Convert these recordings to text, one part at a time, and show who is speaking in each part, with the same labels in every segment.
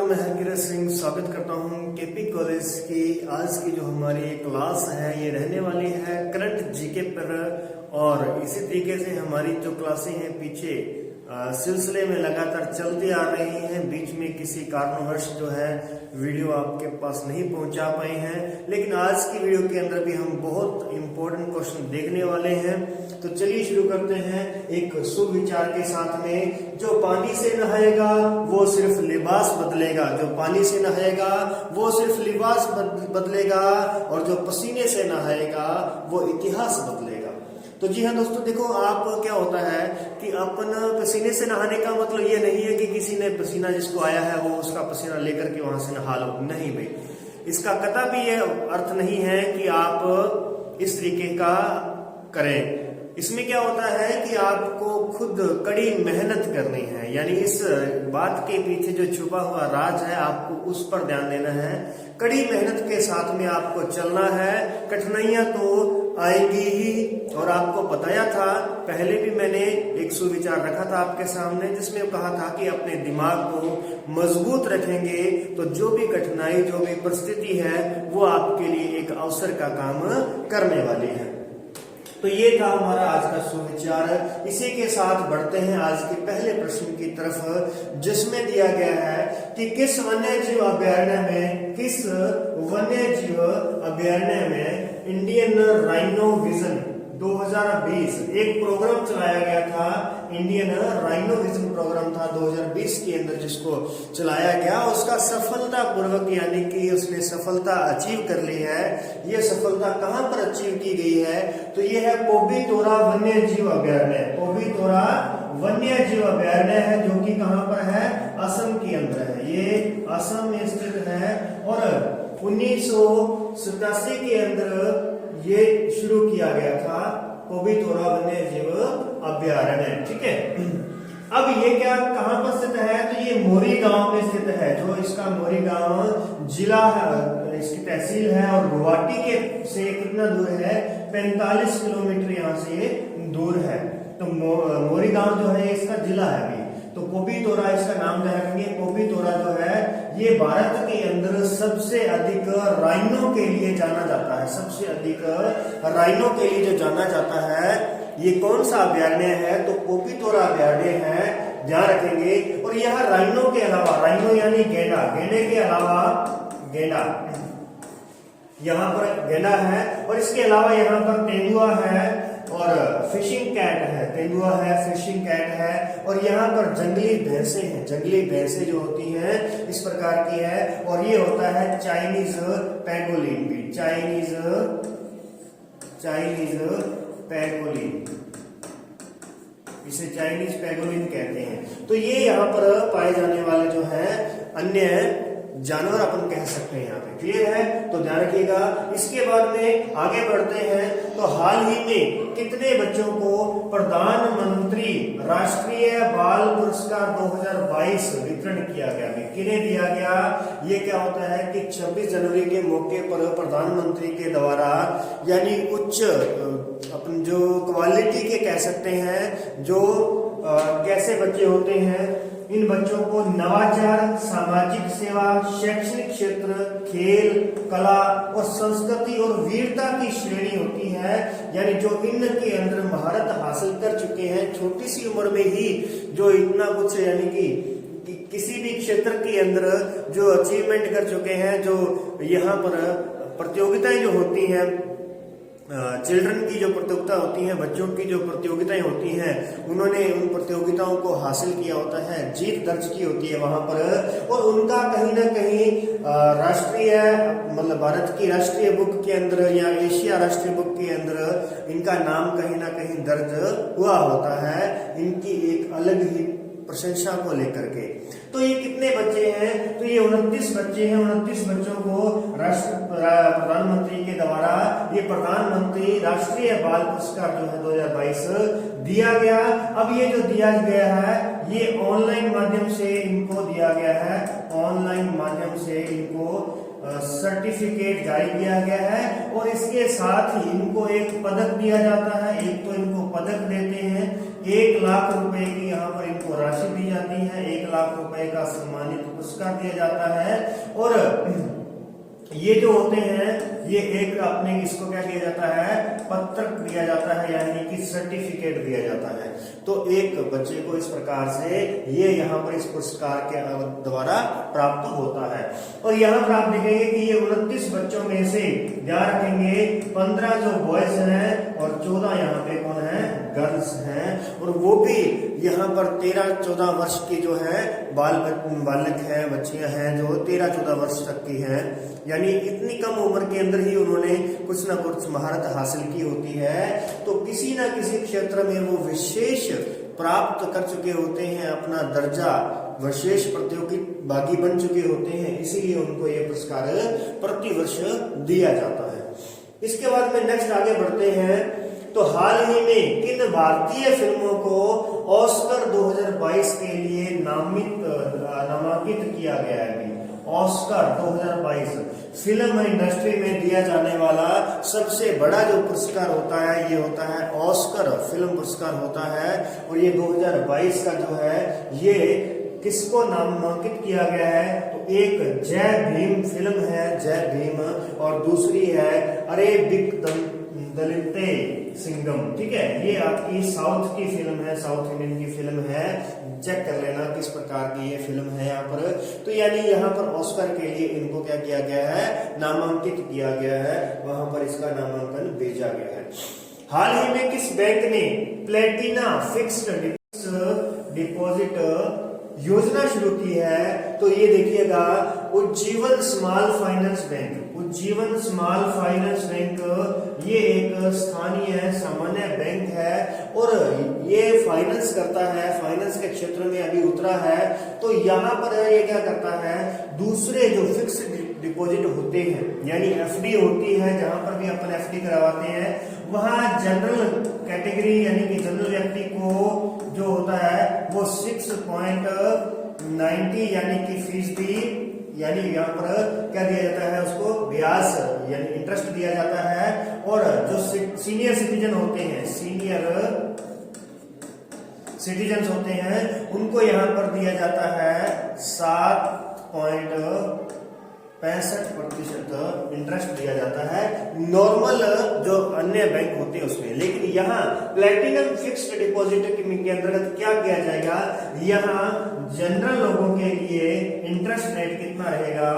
Speaker 1: मैं हरकिरत सिंह स्वागत करता हूं केपी कॉलेज की। आज की जो हमारी क्लास है ये रहने वाली है करंट जीके पर, और इसी तरीके से हमारी जो क्लासें हैं पीछे सिलसिले में लगातार चलती आ रही हैं। बीच में किसी कारणवश जो है वीडियो आपके पास नहीं पहुंचा पाए हैं, लेकिन आज की वीडियो के अंदर भी हम बहुत इंपॉर्टेंट क्वेश्चन देखने वाले हैं। तो चलिए शुरू करते हैं एक सुविचार के साथ में। जो पानी से नहाएगा वो सिर्फ लिबास बदलेगा, जो पानी से नहाएगा वो सिर्फ लिबास बदलेगा, और जो पसीने से नहाएगा वो इतिहास बदलेगा। तो जी हाँ दोस्तों, देखो आप क्या होता है कि अपन पसीने से नहाने का मतलब ये नहीं है कि किसी ने पसीना जिसको आया है वो उसका पसीना लेकर के वहां से नहा लो, नहीं भाई, इसका कतई भी ये अर्थ नहीं है कि आप इस तरीके का करें। इसमें क्या होता है कि आपको खुद कड़ी मेहनत करनी है, यानी इस बात के पीछे जो छुपा हुआ राज है आपको उस पर ध्यान देना है। कड़ी मेहनत के साथ में आपको चलना है, कठिनाइयां तो आएगी ही। और आपको बताया था पहले भी, मैंने एक सुविचार रखा था आपके सामने जिसमें कहा था कि अपने दिमाग को मजबूत रखेंगे तो जो भी कठिनाई, जो भी परिस्थिति है वो आपके लिए एक अवसर का काम करने वाली है। तो ये था हमारा आज का सुविचार। इसी के साथ बढ़ते हैं आज के पहले प्रश्न की तरफ, जिसमें दिया गया है कि किस वन्य जीव अभयारण्य में इंडियन राइनो विजन 2020 एक प्रोग्राम चलाया गया था। इंडियन राइनो विजन प्रोग्राम था 2020 के अंदर जिसको चलाया गया, उसका सफलता पूर्वक, यानी कि उसने सफलता अचीव कर ली है। ये सफलता कहां पर अचीव की गई है? तो ये है पोबीतोरा वन्य जीव अभयारण्य। पोबीतोरा वन्य जीव अभयारण्य है जो कि कहां पर है? असम के अंदर है। ये असम में स्थित है और 1987 के अंदर ये शुरू किया गया था पोबीतोरा वन्य जीव अभयारण्य। ठीक है, अब ये क्या कहां पर स्थित है? तो ये मोरी गांव में स्थित है। जो इसका मोरी गांव जिला है, इसकी तहसील है, और गुवाहाटी के से कितना दूर है? 45 किलोमीटर यहाँ से दूर है। तो मोरी गांव जो है इसका जिला है अभी। तो पोबीतोरा इसका नाम क्या रखेंगे? पोबीतोरा जो है ये भारत के अंदर सबसे अधिक राइनो के लिए जाना जाता है। सबसे अधिक राइनो के लिए जो जाना जाता है ये कौन सा अभयारण्य है? तो पोबीतोरा अभयारण्य है, ध्यान रखेंगे। और यह राइनो के अलावा, राइनो यानी गेंडा, गेंडे के अलावा गेंडा, यहाँ पर गेंडा है, और इसके अलावा यहाँ पर तेंदुआ है और फिशिंग कैट है। तेंदुआ है, फिशिंग कैट है, और यहाँ पर जंगली भैंसे हैं। जंगली भैंसे जो होती हैं इस प्रकार की है, और ये होता है चाइनीज पैंगोलिन भी। चाइनीज पैंगोलिन, इसे चाइनीज पैंगोलिन कहते हैं। तो ये यहाँ पर पाए जाने वाले जो है अन्य जानवर अपन कह सकते हैं यहाँ पे। क्लियर है? तो ध्यान रखिएगा। इसके बाद में आगे बढ़ते हैं। तो हाल ही में कितने बच्चों को प्रधानमंत्री राष्ट्रीय बाल पुरस्कार 2022 वितरण किया गया? किन्हें दिया गया? ये क्या होता है कि 26 जनवरी के मौके पर प्रधानमंत्री के द्वारा, यानी उच्च अपन जो क्वालिटी के कह सकते हैं, जो कैसे बच्चे होते हैं, इन बच्चों को नवाचार, सामाजिक सेवा, शैक्षणिक क्षेत्र, खेल, कला और संस्कृति और वीरता की श्रेणी होती है। यानी जो इनके अंदर महारत हासिल कर चुके हैं छोटी सी उम्र में ही, जो इतना कुछ, यानी कि किसी भी क्षेत्र के अंदर जो अचीवमेंट कर चुके हैं, जो यहाँ पर प्रतियोगिताएं जो होती हैं, चिल्ड्रन की जो प्रतियोगिता होती है, बच्चों की जो प्रतियोगिताएं होती हैं, उन्होंने उन प्रतियोगिताओं को हासिल किया होता है, जीत दर्ज की होती है वहां पर, और उनका कहीं ना कहीं राष्ट्रीय, मतलब भारत की राष्ट्रीय बुक के अंदर या एशिया राष्ट्रीय बुक के अंदर इनका नाम कहीं ना कहीं दर्ज हुआ होता है, इनकी एक अलग ही प्रशंसा को लेकर के। तो ये कितने बच्चे हैं? तो ये 29 बच्चे हैं। 29 बच्चों को प्रधानमंत्री के द्वारा ये प्रधानमंत्री राष्ट्रीय बाल पुरस्कार जो है 2022 दिया गया। अब ये जो दिया गया है ये ऑनलाइन माध्यम से इनको दिया गया है। ऑनलाइन माध्यम से इनको सर्टिफिकेट जारी किया गया है और इसके साथ ही इनको एक पदक दिया जाता है। एक तो इनको पदक देते हैं, 1 लाख रुपए की यहाँ पर इनको राशि दी जाती है, 1 लाख रुपए का सम्मानित पुरस्कार दिया जाता है। और ये जो होते हैं ये एक अपने इसको क्या किया जाता है, पत्रक दिया जाता है, यानी कि सर्टिफिकेट दिया जाता है। तो एक बच्चे को इस प्रकार से ये यहाँ पर इस पुरस्कार के द्वारा प्राप्त होता है। और यहाँ पर आप देखेंगे कि ये 29 बच्चों में से ध्यान रखेंगे 15 जो बॉयज हैं और 14 यहाँ पे कौन है, गर्ल्स हैं। और वो भी यहाँ पर 13-14 वर्ष की जो है बालक है, बच्चियां हैं जो 13-14 वर्ष तक की हैं, यानी इतनी कम उम्र के अंदर ही उन्होंने कुछ ना कुछ महारत हासिल की होती है। तो किसी ना किसी क्षेत्र में वो विशेष प्राप्त कर चुके होते हैं, अपना दर्जा विशेष प्रतियोगी बन चुके होते हैं, इसीलिए उनको ये पुरस्कार प्रतिवर्ष दिया जाता है। इसके बाद में नेक्स्ट आगे बढ़ते हैं। तो हाल ही में किन भारतीय फिल्मों को ऑस्कर 2022 के लिए नामांकित किया गया है? ऑस्कर 2022 फिल्म इंडस्ट्री में दिया जाने वाला सबसे बड़ा जो पुरस्कार होता है ये होता है ऑस्कर फिल्म पुरस्कार होता है। और ये 2022 का जो है ये किसको नामांकित किया गया है? तो एक जय भीम फिल्म है, जय भीम, और दूसरी है अरेबिक दलिते सिंगम। ठीक है, ये आपकी साउथ की फिल्म है, साउथ इंडियन की फिल्म है। चेक कर लेना किस प्रकार की ये फिल्म है यहाँ पर। तो यानी यहाँ पर ऑस्कर के लिए इनको क्या किया गया है, नामांकित किया गया है, वहां पर इसका नामांकन भेजा गया है। हाल ही में किस बैंक ने प्लेटिना फिक्स्ड डिपॉजिट योजना शुरू की है? तो ये देखिएगा Ujjivan small finance bank. Ujjivan small finance bank ये एक स्थानीय सामान्य बैंक है और ये फाइनेंस करता है, फाइनेंस के क्षेत्र में अभी उतरा है। तो यहाँ पर ये क्या करता है, दूसरे जो फिक्स डिपॉजिट होते हैं यानी एफडी होती है, जहां पर भी अपन एफडी करवाते हैं वहां जनरल कैटेगरी यानी कि जनरल व्यक्ति को जो होता है वो 6.90 यानी कि फीसदी, यानी यहाँ पर क्या दिया जाता है, उसको ब्याज यानी इंटरेस्ट दिया जाता है। और जो सीनियर सिटीजन होते हैं, सीनियर सिटीजन होते हैं, उनको यहाँ पर दिया जाता है 7.65% इंटरेस्ट दिया जाता है, नॉर्मल जो अन्य बैंक होते हैं उसमें। लेकिन यहाँ प्लैटिनम फिक्स्ड डिपॉजिट के अंतर्गत क्या किया जाएगा, यहाँ जनरल लोगों के लिए इंटरेस्ट रेट कितना रहेगा,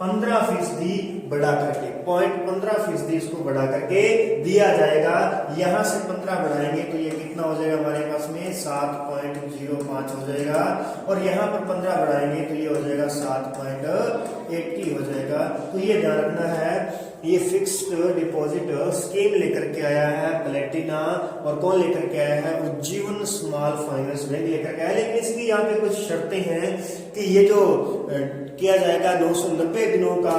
Speaker 1: 15% बढ़ा करके 0.15% इसको बढ़ा करके दिया जाएगा। यहां से 15 बढ़ाएंगे तो ये कितना हो जाएगा हमारे पास में 7.05 हो जाएगा, और यहाँ पर 15 बढ़ाएंगे तो ये हो जाएगा 7.80 हो जाएगा। तो ये ध्यान रखना है, ये फिक्स्ड डिपॉजिट स्कीम लेकर के आया है प्लेटिना, और कौन लेकर के आया है, उज्जीवन स्मॉल फाइनेंस बैंक लेकर के आया। लेकिन इसकी यहाँ पे कुछ शर्तें हैं कि ये जो किया जाएगा 990 दिनों का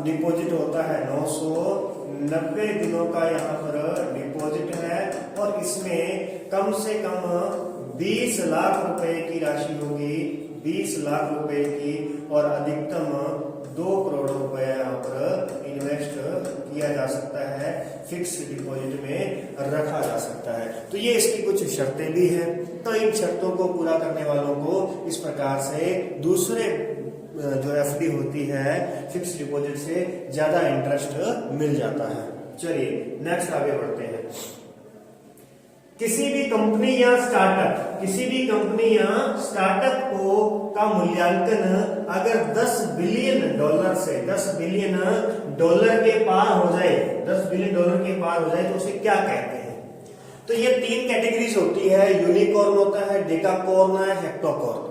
Speaker 1: डिपॉजिट होता है, 990 दिनों का यहाँ पर डिपॉजिट है, और इसमें कम से कम 20 लाख रुपए की राशि होगी, 20 लाख रुपए की, और अधिकतम 2 करोड़ रुपए यहाँ पर इन्वेस्ट किया जा सकता है, फिक्स्ड डिपॉजिट में रखा जा सकता है। तो ये इसकी कुछ शर्तें भी हैं। तो इन शर्तों को पूरा करने वालों को इस प्रकार से दूसरे जो एफडी होती है फिक्स्ड डिपॉजिट से ज्यादा इंटरेस्ट मिल जाता है। चलिए नेक्स्ट आगे बढ़ते हैं। किसी भी कंपनी या स्टार्टअप को का मूल्यांकन अगर $10 बिलियन से $10 बिलियन के पार हो जाए, $10 बिलियन के पार हो जाए तो उसे क्या कहते हैं? तो ये 3 कैटेगरीज होती है, यूनिकॉर्न होता है, डेकाकॉर्न है, हेक्टोकॉर्न।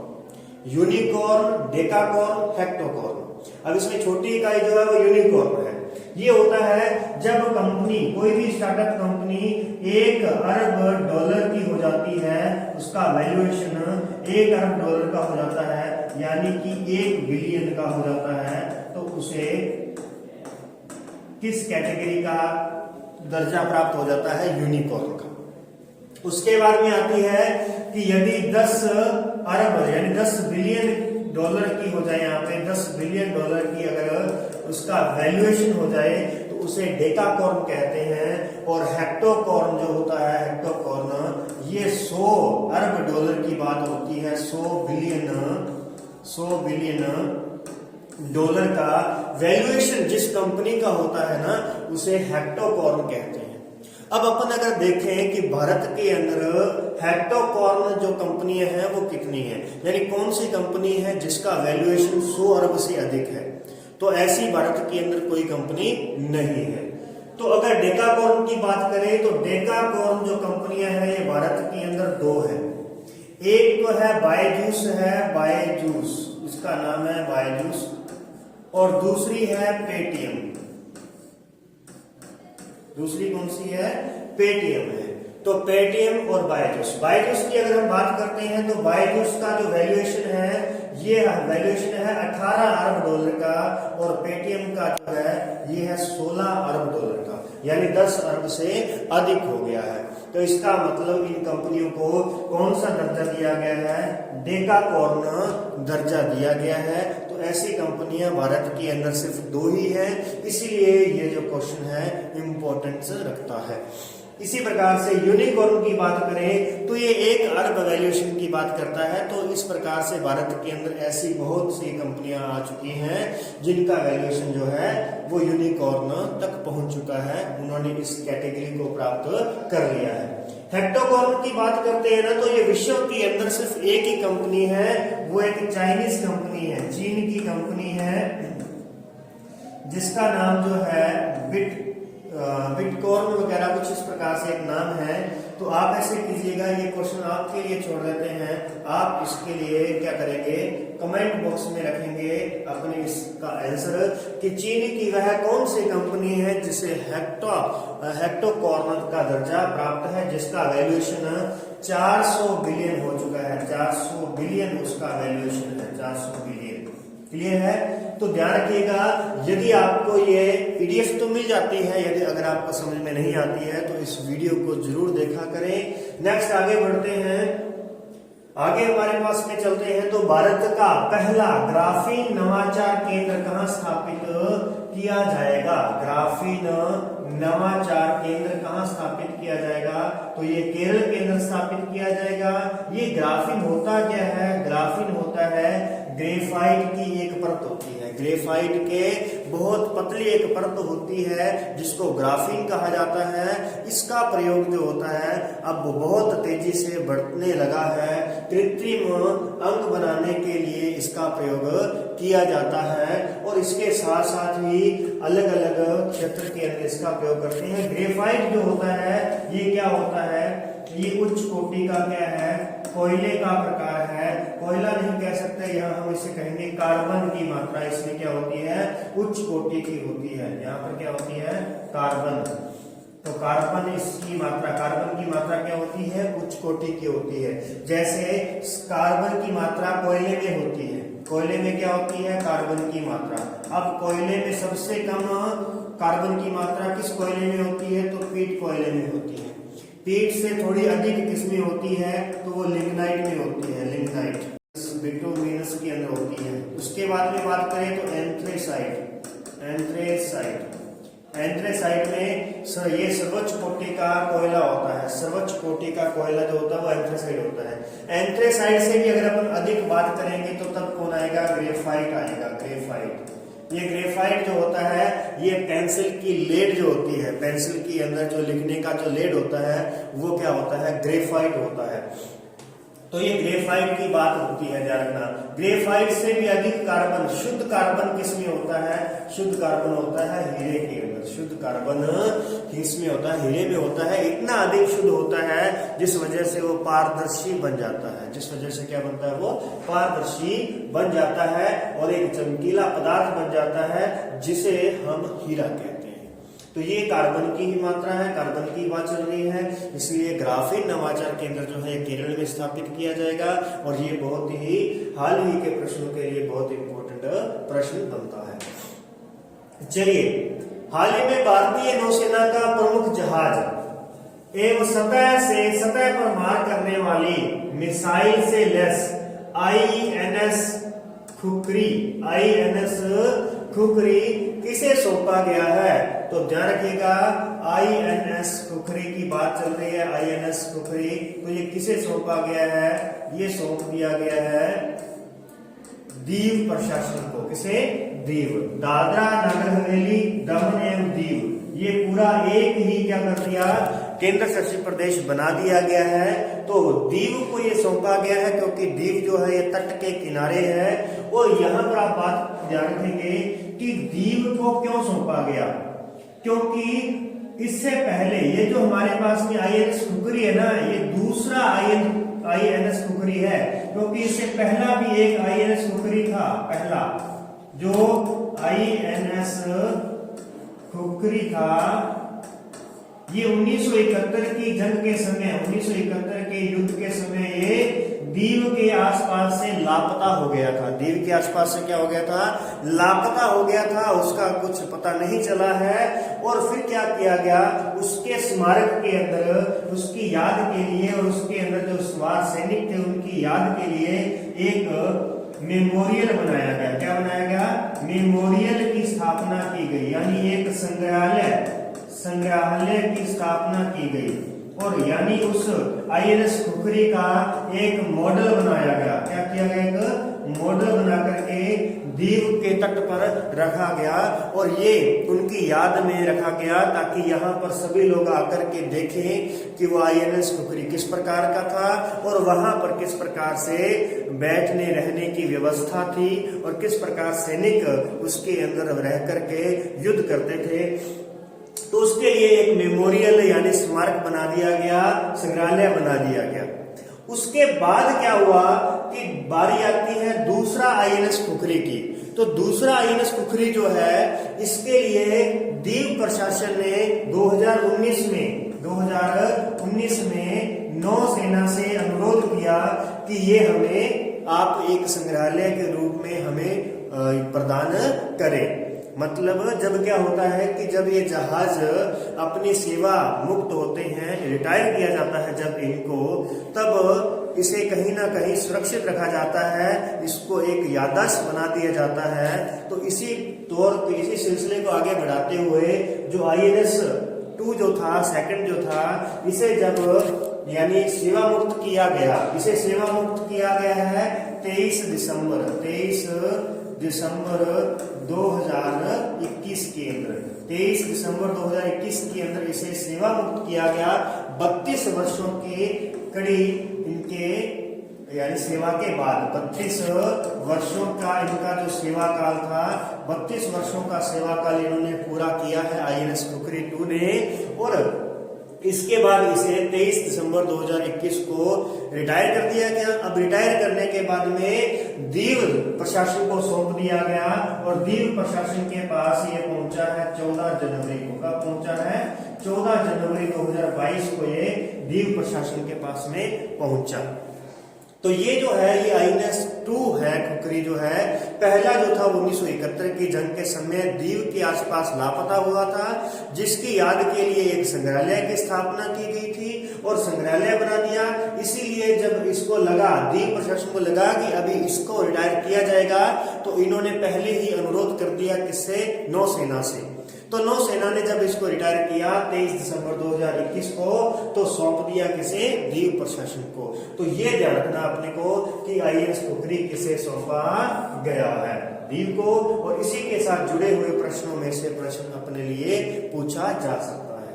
Speaker 1: Unicorn, decacorn, हेक्टोकॉर्न। अब इसमें छोटी इकाई जो है वो यूनिकॉर्न है। ये होता है जब कंपनी, कोई भी स्टार्टअप कंपनी $1 अरब की हो जाती है, उसका वैल्यूएशन $1 अरब का हो जाता है, यानी कि 1 बिलियन का हो जाता है, तो उसे किस कैटेगरी का दर्जा प्राप्त हो जाता है, यूनिकॉर्न का। उसके बाद में आती है कि यदि 10 अरब यानी $10 बिलियन की हो जाए, यहाँ पे $10 बिलियन की अगर उसका वैल्यूएशन हो जाए तो उसे डेकाकॉर्न कहते हैं। और हेक्टोकॉर्न जो होता है, हेक्टोकॉर्न, ये 100 अरब डॉलर की बात होती है। 100 बिलियन डॉलर का वैल्यूएशन जिस कंपनी का होता है ना, उसे हेक्टोकॉर्न कहते हैं। अब अपन अगर देखें कि भारत के अंदर हेक्टोकॉर्न जो कंपनियां हैं वो कितनी है, यानी कौन सी कंपनी है जिसका वैल्यूएशन 100 अरब से अधिक है, तो ऐसी भारत के अंदर कोई कंपनी नहीं है। तो अगर डेकाकॉर्न की बात करें तो डेकाकॉर्न जो कंपनियां हैं ये भारत के अंदर 2 है। एक तो है बायजूस, इसका नाम है बायजूस, और दूसरी है पेटीएम। दूसरी कौन सी है? पेटीएम है। तो पेटीएम और बायजूस की अगर हम बात करते हैं तो बायजूस का जो वैल्यूएशन है, ये वैल्यूएशन है 18 अरब डॉलर का, और पेटीएम का जो है ये है 16 अरब डॉलर का, यानी 10 अरब से अधिक हो गया है। तो इसका मतलब इन कंपनियों को कौन सा दर्जा दिया गया है? डेकाकॉर्न दर्जा दिया गया है। तो ऐसी कंपनियां भारत के अंदर सिर्फ 2 ही है, इसीलिए ये जो क्वेश्चन है इंपॉर्टेंस रखता है। इसी प्रकार से यूनिकॉर्न की बात करें तो ये 1 अरब वैल्यूएशन की बात करता है। तो इस प्रकार से भारत के अंदर ऐसी बहुत सी कंपनियां आ चुकी हैं जिनका वैल्यूएशन जो है वो यूनिकॉर्न तक पहुंच चुका है, उन्होंने इस कैटेगरी को प्राप्त कर लिया है। हेक्टोकॉर्न की बात करते हैं ना, तो ये विश्व के अंदर सिर्फ एक ही कंपनी है, वो एक चाइनीज कंपनी है, चीन की कंपनी है, जिसका नाम जो है बिटकॉर्न वगैरह कुछ इस प्रकार से एक नाम है। तो आप ऐसे कीजिएगा, ये क्वेश्चन आपके लिए छोड़ देते हैं, आप इसके लिए क्या करेंगे, कमेंट बॉक्स में रखेंगे अपने इसका आंसर कि चीन की वह कौन सी कंपनी है जिसे हेक्टोकॉर्न का दर्जा प्राप्त है, जिसका वैल्यूएशन 400 बिलियन हो चुका है। 400 बिलियन उसका वैल्यूएशन है, 400 बिलियन। क्लियर है? तो ध्यान रखिएगा, यदि आपको ये पीडीएफ तो मिल जाती है, यदि अगर आपको समझ में नहीं आती है तो इस वीडियो को जरूर देखा करें। नेक्स्ट आगे बढ़ते हैं, आगे हमारे पास में चलते हैं। तो भारत का पहला ग्राफीन नवाचार केंद्र कहां स्थापित किया जाएगा? ग्राफीन नवाचार केंद्र कहां स्थापित किया जाएगा? तो ये केरल के अंदर स्थापित किया जाएगा। ये ग्राफीन होता क्या है? ग्राफीन होता है ग्रेफाइट की एक परत होती है, ग्रेफाइट के बहुत पतली एक परत होती है जिसको ग्राफीन कहा जाता है। इसका प्रयोग जो होता है अब बहुत तेजी से बढ़ने लगा है, कृत्रिम अंग बनाने के लिए इसका प्रयोग किया जाता है, और इसके साथ साथ ही अलग अलग क्षेत्र के अंदर इसका प्रयोग करते हैं। ग्रेफाइट जो होता है ये क्या होता है? ये उच्च कोटि का क्या है? कोयले का प्रकार है। कोयला नहीं कह सकते, यहाँ हम इसे कहेंगे कार्बन की मात्रा इसमें क्या होती है? उच्च कोटि की होती है। यहाँ पर क्या होती है? कार्बन। तो कार्बन इसकी मात्रा, कार्बन की मात्रा क्या होती है? उच्च कोटि की होती है। जैसे कार्बन की मात्रा कोयले में होती है, कोयले में क्या होती है? कार्बन की मात्रा। अब कोयले में सबसे कम कार्बन की मात्रा किस कोयले में होती है? तो पीट कोयले में होती है। पीट से थोड़ी अधिक किसमें होती है? तो वो लिग्नाइट में होती है, लिग्नाइट बिटुमिनस के अंदर होती है। उसके बाद में बात करें तो एंथ्रेसाइट, एंथ्रेसाइट में ये सर्वोच्च कोटि का कोयला होता है। सर्वोच्च कोटि का कोयला जो होता है वो एंथ्रेसाइट होता है। एंथ्रेसाइट से भी अगर अपन अधिक बात करेंगे तो तब कौन आएगा? ग्रेफाइट आएगा, ग्रेफाइट। ये ग्रेफाइट जो होता है ये पेंसिल की लेड जो होती है, पेंसिल के अंदर जो लिखने का जो लेड होता है वो क्या होता है? ग्रेफाइट होता है। तो ये ग्रेफाइट की बात होती है, ध्यान रखना। ग्रेफाइट से भी अधिक कार्बन, शुद्ध कार्बन किसमें होता है? शुद्ध कार्बन होता है हीरे के अंदर। शुद्ध कार्बन किसमें होता है? हीरे में होता है। इतना अधिक शुद्ध होता है जिस वजह से वो पारदर्शी बन जाता है, जिस वजह से क्या बनता है? वो पारदर्शी बन जाता है और एक चमकीला पदार्थ बन जाता है जिसे हम हीरा कहते हैं। तो ये कार्बन की ही मात्रा है, कार्बन की बात चल रही है, इसलिए ग्राफीन नवाचार केंद्र जो है केरल में स्थापित किया जाएगा। और ये बहुत ही हाल ही के प्रश्नों के लिए बहुत इंपॉर्टेंट प्रश्न बनता है। चलिए, हाल ही में भारतीय नौसेना का प्रमुख जहाज एवं सतह पर मार करने वाली मिसाइल से लैस INS खुखरी किसे सौंपा गया है? तो ध्यान रखिएगा, INS खुखरी की बात चल रही है, INS खुखरी। तो ये किसे सौंपा गया है? ये सौंप दिया गया है दीव प्रशासन को। किसे? दीव, दादरा नगर हवेली, दमन एवं दीव, ये पूरा एक ही क्या कर दिया? केंद्र शासित प्रदेश बना दिया गया है। तो दीव को ये सौंपा गया है क्योंकि दीव जो है ये तट के किनारे है। और यहाँ पर आप बात ध्यान रखेंगे कि दीव को क्यों सौंपा गया, क्योंकि इससे पहले ये जो हमारे पास में INS खुखरी है ना, ये दूसरा INS खुखरी है, क्योंकि इससे पहला भी एक INS खुखरी था। पहला जो INS खुखरी था, ये 1971 की जंग के समय, 1971 के युद्ध के समय ये दीव के आसपास से लापता हो गया था। दीव के आसपास से क्या हो गया था? लापता हो गया था, उसका कुछ पता नहीं चला है। और फिर क्या किया गया? उसके स्मारक के अंदर उसकी याद के लिए और उसके अंदर जो सवार सैनिक थे उनकी याद के लिए एक मेमोरियल बनाया गया। क्या बनाया गया? मेमोरियल की स्थापना की गई, यानी एक संग्रहालय की स्थापना की गई। और यानी उस INS खुखरी का एक मॉडल बनाया गया। क्या किया गया? एक मॉडल बना करके दीव के तट पर रखा गया और ये उनकी याद में रखा गया, ताकि यहाँ पर सभी लोग आकर के देखें कि वो INS खुखरी किस प्रकार का था और वहां पर किस प्रकार से बैठने रहने की व्यवस्था थी और किस प्रकार सैनिक उसके अंदर रह करके युद्ध करते थे। तो उसके लिए एक मेमोरियल यानी स्मारक बना दिया गया, संग्रहालय बना दिया गया। उसके बाद क्या हुआ कि बारी आती है दूसरा INS खुखरी की। तो दूसरा INS खुखरी जो है, इसके लिए दीव प्रशासन ने 2019 में नौसेना से अनुरोध किया कि ये हमें आप एक संग्रहालय के रूप में हमें प्रदान करें। मतलब जब क्या होता है कि जब ये जहाज अपनी सेवा मुक्त होते हैं, रिटायर किया जाता है जब इनको, तब इसे कहीं ना कहीं सुरक्षित रखा जाता है, इसको एक याददाश्त बना दिया जाता है। तो इसी इसी सिलसिले को आगे बढ़ाते हुए जो INS 2 जो था, सेकंड जो था, इसे जब यानी सेवा मुक्त किया गया, इसे सेवा मुक्त किया गया है 23 दिसंबर 2021 के अंदर। 23 दिसंबर 2021 के अंदर इसे सेवा मुक्त किया गया। 32 वर्षों की कड़ी इनके यानी सेवा के बाद 32 वर्षों का इनका जो सेवा काल था, 32 वर्षों का सेवा काल इन्होंने पूरा किया है INS खुखरी 2 ने। और इसके बाद इसे 23 दिसंबर 2021 को रिटायर कर दिया गया। अब रिटायर करने के बाद में दीव प्रशासन को सौंप दिया गया और दीव प्रशासन के पास ये पहुंचा है 14 जनवरी को। कब पहुंचा है? 14 जनवरी 2022 को ये दीव प्रशासन के पास में पहुंचा। तो ये जो है ये INS 2 है खुखरी जो है, पहला जो था 1971 की जंग के समय दीव के आसपास लापता हुआ था, जिसकी याद के लिए एक संग्रहालय की स्थापना की गई थी और संग्रहालय बना दिया। इसीलिए जब इसको लगा, दीव प्रशासन को लगा कि अभी इसको रिटायर किया जाएगा, तो इन्होंने पहले ही अनुरोध कर दिया किससे? नौसेना से। तो नौसेना ने जब इसको रिटायर किया 23 दिसंबर 2021 को, तो सौंप दिया किसे? दीव प्रशासन को। तो ये ध्यान रखना अपने को कि INS खुखरी किसे सौंपा गया है? दीव को। और इसी के साथ जुड़े हुए प्रश्नों में से प्रश्न अपने लिए पूछा जा सकता है।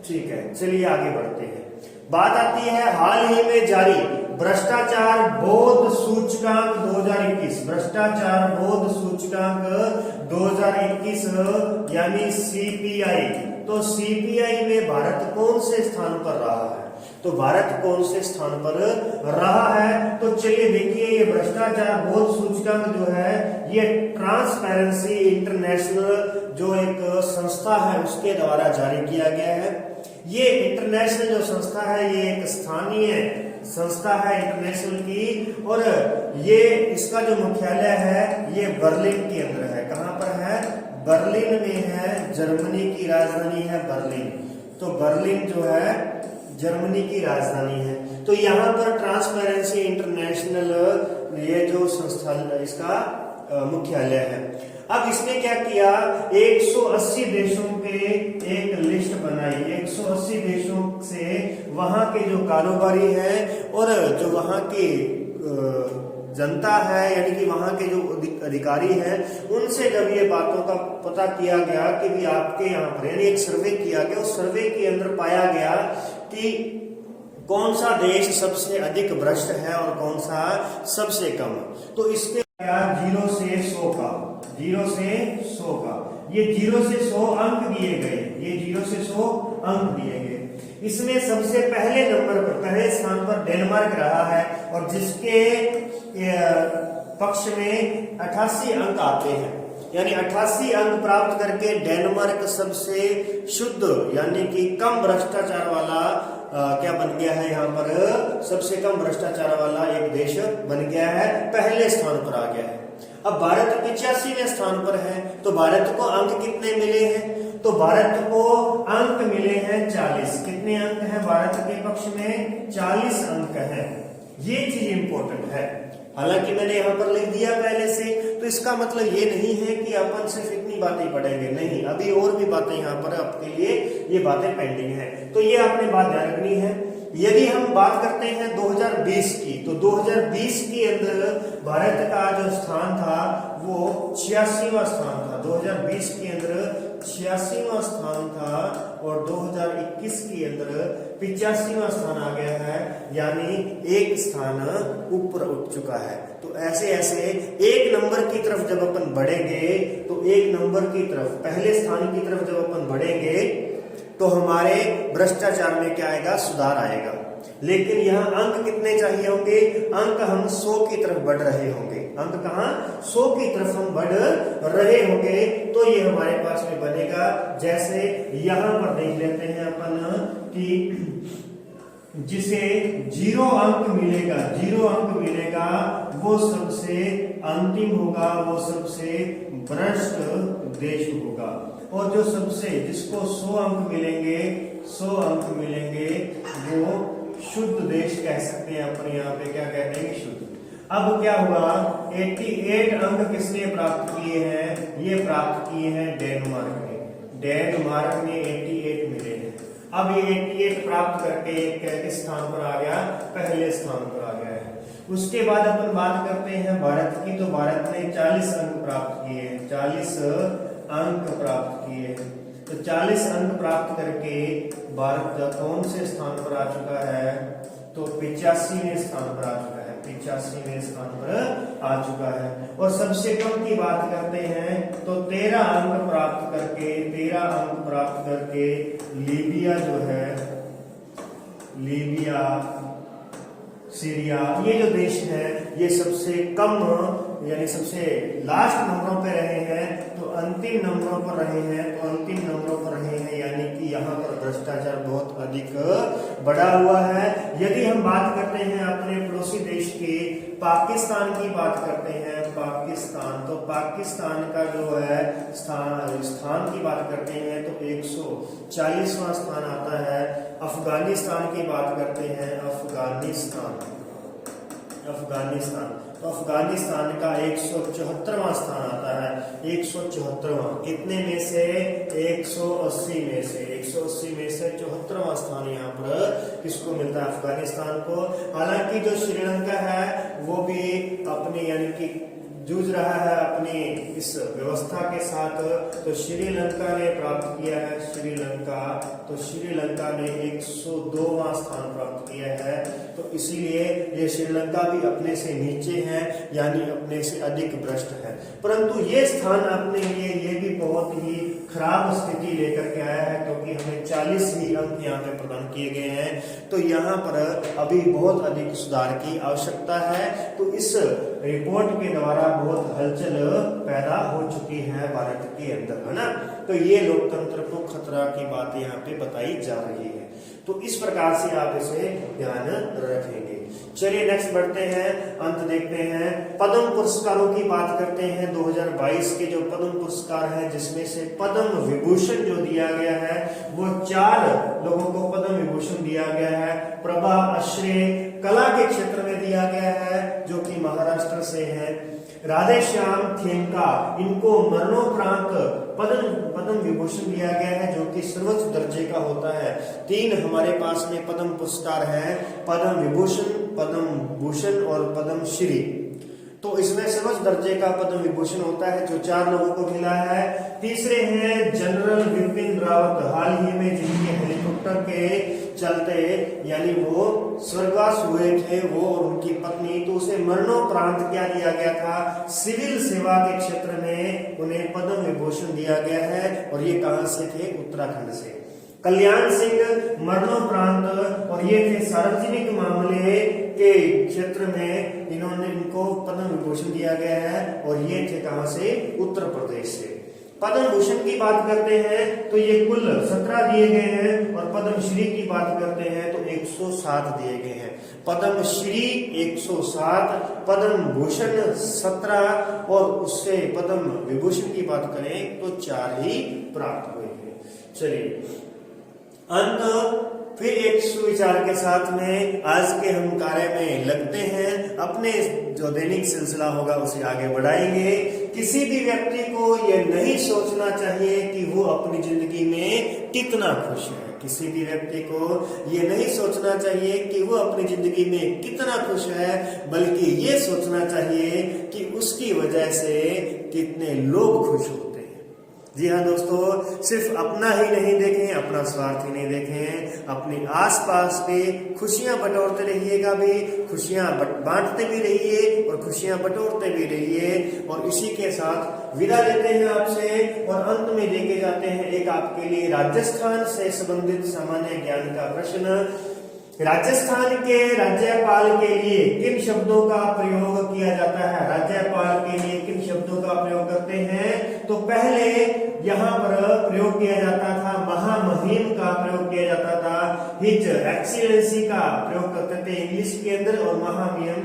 Speaker 1: ठीक है, चलिए आगे बढ़ते हैं। बात आती है हाल ही में जारी भ्रष्टाचार बोध सूचकांक 2021। भ्रष्टाचार बोध सूचकांक 2021 यानी CPI। तो CPI में भारत कौन से स्थान पर रहा है? तो भारत कौन से स्थान पर रहा है? तो चलिए देखिए, ये भ्रष्टाचार बोध सूचकांक जो है ये ट्रांसपेरेंसी इंटरनेशनल जो एक संस्था है उसके द्वारा जारी किया गया है। ये इंटरनेशनल जो संस्था है ये एक स्थानीय संस्था है इंटरनेशनल की, और ये इसका जो मुख्यालय है ये बर्लिन के अंदर है। कहाँ पर है? बर्लिन में है। जर्मनी की राजधानी है बर्लिन। तो बर्लिन जो है जर्मनी की राजधानी है। तो यहाँ पर ट्रांसपेरेंसी इंटरनेशनल ये जो संस्था इसका मुख्यालय है। अब इसने क्या किया, 180 देशों के एक लिस्ट बनाई, 180 देशों से वहां के जो कारोबारी है और जो वहां की जनता है, यानी कि वहां के जो अधिकारी हैं, उनसे जब ये बातों का पता किया गया कि भी आपके यहाँ पर, यानी एक सर्वे किया गया, उस सर्वे के अंदर पाया गया कि कौन सा देश सबसे अधिक भ्रष्ट है और कौन सा सबसे कम। तो इसके 0 से 100 का, 0 से 100 का, ये 0 से 100 अंक दिए गए, ये 0 से 100 अंक दिए गए। इसमें सबसे पहले नंबर पर, पहले स्थान पर डेनमार्क रहा है और जिसके पक्ष में 88 अंक आते हैं, यानी 88 अंक प्राप्त करके डेनमार्क सबसे शुद्ध यानी कि कम भ्रष्टाचार वाला क्या बन गया है, यहाँ पर सबसे कम भ्रष्टाचार वाला एक देश बन गया है, पहले स्थान पर आ गया है। अब भारत 85वें स्थान पर है, तो भारत को अंक कितने मिले हैं, तो भारत को अंक मिले हैं 40। कितने अंक हैं भारत के पक्ष में, 40 अंक हैं। ये चीज इंपॉर्टेंट है। हालांकि मैंने यहाँ पर लिख दिया पहले से, तो इसका मतलब ये नहीं है कि अपन सिर्फ इतनी बातें पढ़ेंगे, नहीं, अभी और भी बातें यहाँ पर आपके लिए ये बातें पेंडिंग है, तो ये आपने बात ध्यान रखनी है। यदि हम बात करते हैं 2020 की, तो 2020 के अंदर भारत का जो स्थान था वो 86वां स्थान था, 2020 के अंदर 86वां स्थान था और 2021 के अंदर 85वां स्थान आ गया है, यानी एक स्थान ऊपर उठ चुका है। तो ऐसे ऐसे एक नंबर की तरफ जब अपन बढ़ेंगे, तो एक नंबर की तरफ, पहले स्थान की तरफ जब अपन बढ़ेंगे तो हमारे भ्रष्टाचार में क्या आएगा, सुधार आएगा। लेकिन यहाँ अंक कितने चाहिए होंगे, अंक हम 100 की तरफ बढ़ रहे होंगे, अंक कहाँ 100 की तरफ हम बढ़ रहे होंगे, तो ये हमारे पास में बनेगा। जैसे यहाँ पर देख लेते हैं अपन कि जिसे 0 अंक मिलेगा, 0 अंक मिलेगा, वो सबसे अंतिम होगा, वो सबसे भ्रष्ट देश होगा। और जो सबसे, जिसको 100 अंक मिलेंगे, 100 अंक मिलेंगे, वो शुद्ध देश कह सकते हैं। अपने यहाँ पे क्या कहते हैं, शुद्ध। अब क्या हुआ, 88 अंक किसने प्राप्त किए हैं, ये प्राप्त किए हैं डेनमार्क ने, डेनमार्क ने 88 मिले हैं। अब ये 88 प्राप्त करके किस स्थान पर आ गया, पहले स्थान पर आ गया है। उसके बाद अपन बात करते हैं भारत की, तो भारत ने 40 अंक प्राप्त किए हैं, 40 अंक प्राप्त किए हैं। तो 40 अंक प्राप्त करके भारत कौन से स्थान पर आ चुका है, तो 85वें स्थान पर आ चुका है, 85वें स्थान पर आ चुका है। और सबसे कम की बात करते हैं तो 13 अंक प्राप्त करके, 13 अंक प्राप्त करके लीबिया जो है, लीबिया, सीरिया, ये जो देश है, ये सबसे कम यानी सबसे लास्ट नंबरों पे रहे हैं, तो अंतिम नंबरों पर रहे हैं, तो अंतिम नंबरों पर रहे हैं, यानी कि यहाँ पर भ्रष्टाचार बहुत अधिक बढ़ा हुआ है। यदि हम बात करते हैं अपने पड़ोसी देश के पाकिस्तान की बात करते हैं, पाकिस्तान, तो पाकिस्तान का जो है स्थान की बात करते हैं तो 140वां स्थान आता है। अफगानिस्तान की बात करते हैं, अफगानिस्तान, तो अफगानिस्तान का 174वां स्थान आता है, 174वां, कितने में से, 180 में से, 180 में से 74वां स्थान यहाँ पर किसको मिलता है, अफगानिस्तान को। हालांकि जो श्रीलंका है वो भी अपनी यानी कि जूझ रहा है अपनी इस व्यवस्था के साथ, तो श्रीलंका ने प्राप्त किया है, श्रीलंका, तो श्रीलंका ने 102वां स्थान प्राप्त किया है। तो इसीलिए ये श्रीलंका भी अपने से नीचे है, यानी अपने से अधिक भ्रष्ट है। परंतु ये स्थान अपने लिए ये भी बहुत ही खराब स्थिति लेकर के आया है, क्योंकि हमें 40 ही अंक यहाँ पे प्रदान किए गए हैं। तो यहाँ पर अभी बहुत अधिक सुधार की आवश्यकता है। तो इस रिपोर्ट के द्वारा बहुत हलचल पैदा हो चुकी है भारत के अंदर, है ना। तो ये लोकतंत्र को खतरा की बात यहाँ पे बताई जा रही है। तो इस प्रकार से आप इसे ध्यान रखेंगे। चलिए नेक्स्ट बढ़ते हैं, अंत देखते हैं। पद्म पुरस्कारों की बात करते हैं। 2022 के जो पद्म पुरस्कार हैं, जिसमें से पद्म विभूषण जो दिया गया है वो 4 लोगों को पद्म विभूषण दिया गया है। प्रभा अश्रे कला के क्षेत्र में दिया गया है, जो कि महाराष्ट्र से है। राधेश्याम खेमका, इनको मरणोपरांत पद्म विभूषण दिया गया है, जो कि सर्वोच्च दर्जे का होता है। 3 हमारे पास में पद्म पुरस्कार है, पद्म विभूषण, पद्म भूषण और पद्म श्री। तो इसमें सर्वोच्च दर्जे का पद्म विभूषण होता है, जो 4 लोगों को मिला है। तीसरे हैं जनरल बिपिन रावत, हाल ही में जिनके हेलीकॉप्टर के चलते यानी वो स्वर्गवास हुए थे, वो और उनकी पत्नी, तो उसे मरणोपरांत क्या दिया गया था, सिविल सेवा के क्षेत्र में उन्हें पद्म विभूषण दिया गया है। और ये कहां से थे, उत्तराखंड से। कल्याण सिंह मरणोपरांत, और ये थे सार्वजनिक मामले के क्षेत्र में, इनको पद्म विभूषण दिया गया है, और ये थे कहां से, उत्तर प्रदेश से। पद्म भूषण की बात करते हैं तो ये कुल 17 दिए गए हैं, और पद्म श्री की बात करते हैं तो 107 दिए गए हैं। पद्म श्री 107, पद्म भूषण 17, और उससे पद्म विभूषण की बात करें तो 4 ही प्राप्त हुए हैं। चलिए अंत फिर एक सुविचार के साथ में आज के हम कार्य में लगते हैं, अपने जो दैनिक सिलसिला होगा उसे आगे बढ़ाएंगे। किसी भी व्यक्ति को यह नहीं सोचना चाहिए कि वो अपनी जिंदगी में कितना खुश है। किसी भी व्यक्ति को ये नहीं सोचना चाहिए कि वो अपनी जिंदगी में कितना खुश है, बल्कि ये सोचना चाहिए कि उसकी वजह से कितने लोग खुश होते हैं। जी हाँ दोस्तों, सिर्फ अपना ही नहीं देखें, अपना स्वार्थ ही नहीं देखें, अपने आसपास भी खुशियां बटोरते रहिएगा, भी खुशियां बांटते भी रहिए और खुशियां बटोरते भी रहिए। और इसी के साथ विदा लेते हैं आपसे, और अंत में लेके जाते हैं एक आपके लिए राजस्थान से संबंधित सामान्य ज्ञान का प्रश्न। राजस्थान के राज्यपाल के लिए किन शब्दों का प्रयोग किया जाता है? राज्यपाल के लिए किन शब्दों का प्रयोग करते हैं? तो पहले यहाँ पर प्रयोग किया जाता था महामहिम का प्रयोग किया जाता था, हिज एक्सीलेंसी का प्रयोग करते थे इंग्लिश के अंदर, और महामहिम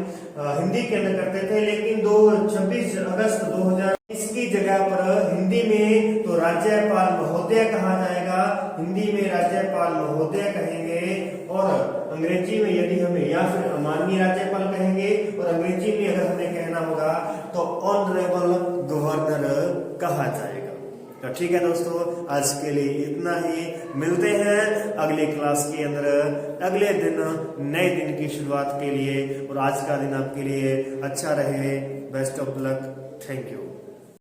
Speaker 1: हिंदी के अंदर करते थे। लेकिन 26 अगस्त 2020 की जगह पर हिंदी में तो राज्यपाल महोदय कहा जाएगा, हिंदी में राज्यपाल महोदय कहेंगे, और अंग्रेजी में यदि हमें, या फिर माननीय राज्यपाल कहेंगे, और अंग्रेजी में अगर हमें कहना होगा तो ऑनरेबल गवर्नर कहा जाएगा। तो ठीक है दोस्तों, आज के लिए इतना ही। मिलते हैं अगली क्लास के अंदर, अगले दिन नए दिन की शुरुआत के लिए। और आज का दिन आपके लिए अच्छा रहे। Best of luck. Thank you.